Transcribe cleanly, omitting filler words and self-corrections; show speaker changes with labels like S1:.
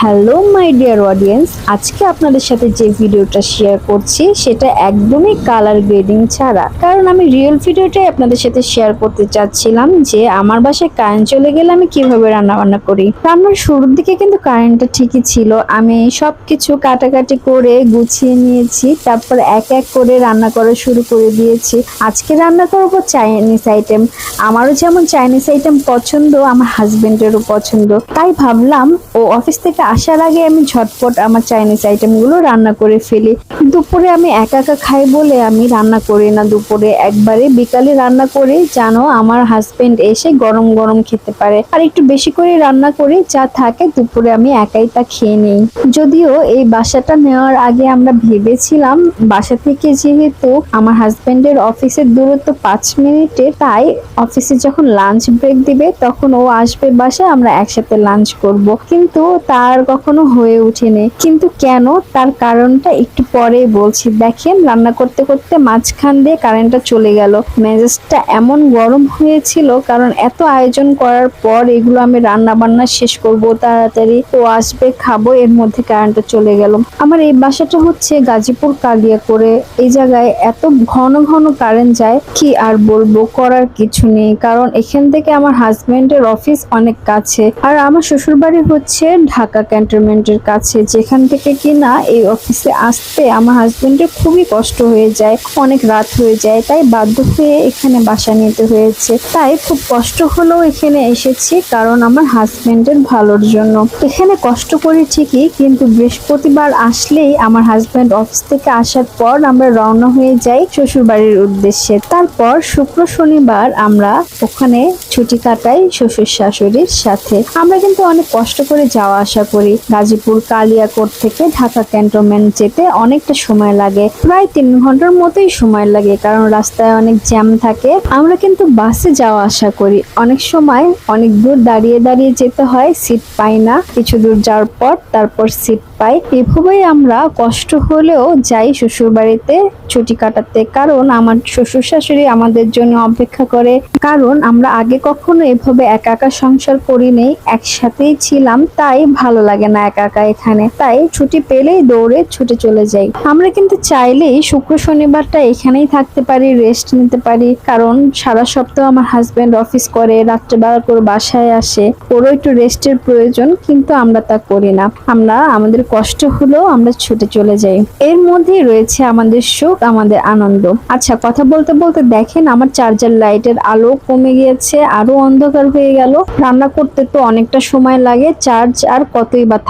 S1: Hello my dear audience, আজকে আপনাদের সাথে যে ভিডিওটা শেয়ার করছি সেটা একদমই কালার গ্রেডিং ছাড়া। কারণ আমি রিয়েল ভিডিওটাই আপনাদের সাথে শেয়ার করতে চাচ্ছিলাম যে আমার বাসায় কারেন্ট চলে গেলে আমি কিভাবে রান্না বান্না করি। রান্নার শুরুর দিকে কিন্তু কারেন্টটা ঠিকই ছিল, আমি সবকিছু কাটাকাটি করে গুছিয়ে নিয়েছি, তারপর এক এক করে রান্না করা শুরু করে দিয়েছি। আজকে রান্না করব চাইনিজ আইটেম। আমারও যেমন চাইনিজ আইটেম পছন্দ, আমার হাজবেন্ডেরও পছন্দ, তাই ভাবলাম ও অফিস থেকে আসার আগে আমি ঝটপট আমার চাইনিজ আইটেমগুলো রান্না করে ফেলি। দুপুরে আমি একা একা খাই বলে আমি রান্না করি না দুপুরে, একবারে বিকালে রান্না করি যেন আমার হাজবেন্ড এসে গরম গরম খেতে পারে। আর একটু বেশি করে রান্না করি, যা থাকে দুপুরে আমি একাই তা খেয়ে নিই। যদিও এই বাসাটা নেওয়ার আগে আমরা ভেবেছিলাম বাসা থেকে যেহেতু আমার হাজবেন্ডের অফিসের দূরত্ব 5 মিনিটে, তাই অফিসে যখন লাঞ্চ ব্রেক দিবে তখন ও আসবে বাসায়, আমরা একসাথে লাঞ্চ করব। কিন্তু তার কখনো হয়ে ওঠেনি। কিন্তু কেন, তার কারণটা একটু পরেই বলছি। দেখেন, রান্না করতে করতে মাঝখান দিয়ে কারেন্টটা চলে গেল। মেজাজটা এমন গরম হয়েছিল, কারণ এত আয়োজন করার পর এগুলো আমি রান্না বান্না শেষ করব তাড়াতাড়ি, ও আসবে খাবো, এর মধ্যে কারেন্টটা চলে গেল। আমার এই বাসাটা হচ্ছে গাজীপুর কালিয়াকৈরে। এই জায়গায় এত ঘন ঘন কারেন্ট যায়, কি আর বলবো, করার কিছু নেই। কারণ এখান থেকে আমার হাজবেন্ডের অফিস অনেক কাছে, আর আমার শ্বশুর বাড়ি হচ্ছে ঢাকা ক্যান্টনমেন্টের কাছে, যেখান থেকে কিনা এই অফিসে আসতে আমার হাজবেন্ডের খুবই কষ্ট হয়ে যায়, অনেক রাত হয়ে যায়, তাই বাধ্য হয়ে এখানে বাসা নিতে হয়েছে। তাই খুব কষ্ট হলেও এখানে এসেছি, কারণ আমার হাজবেন্ডের ভালোর জন্য। এখানে কষ্ট করি ঠিকই, কিন্তু বৃহস্পতিবার আসলেই আমার হাজবেন্ড অফিস থেকে আসার পর আমরা রওনা হয়ে যাই শ্বশুর বাড়ির উদ্দেশ্যে। তারপর শুক্র শনিবার আমরা ওখানে ছুটি কাটাই শ্বশুর শাশুড়ির সাথে। আমরা কিন্তু অনেক কষ্ট করে যাওয়া আসা করি। গাজীপুর কালিয়াকৈর থেকে ঢাকা ক্যান্টনমেন্ট যেতে অনেকটা সময় লাগে, প্রায় 3 ঘন্টার মতোই সময় লাগে, কারণ রাস্তায় অনেক জ্যাম থাকে। আমরা কিন্তু বাসে যাওয়া আসা করি, অনেক সময় অনেক দূর দাঁড়িয়ে দাঁড়িয়ে যেতে হয়, সিট পাই না, কিছু দূর যাওয়ার পর তারপর সিট পাই। এভাবেই আমরা কষ্ট হলেও যাই শ্বশুর বাড়িতে ছুটি কাটাতে, কারণ আমার শ্বশুর শাশুড়ি আমাদের জন্য অপেক্ষা করে। কারণ আমরা আগে কখনো এভাবে একা একা সংসার করি নেই, একসাথেই ছিলাম, তাই ভালো লাগে না একা একা এখানে, তাই ছুটি পেলেই দৌড়ে ছুটে চলে যাই। আমরা কিন্তু চাইলেই শুক্র শনিবারটা এখানেই থাকতে পারি, রেস্ট নিতে পারি, কারণ সারা সপ্তাহ আমার হাজবেন্ড অফিস করে, রাত্রেবেলা করে বাসায় আসে, ওরও একটু রেস্টের প্রয়োজন, কিন্তু আমরা তা করি না। আমরা আমাদের কষ্ট হলেও আমরা ছুটে চলে যাই। এর মধ্যেই রয়েছে আমাদের সুখ, আমাদের আনন্দ। আচ্ছা, কথা বলতে বলতে দেখেন আমার চার্জার লাইটের আলো কমে গিয়েছে, আরো অন্ধকার হয়ে গেল। রান্না করতে তো অনেকটা সময় লাগে, চার্জ আর কতই বা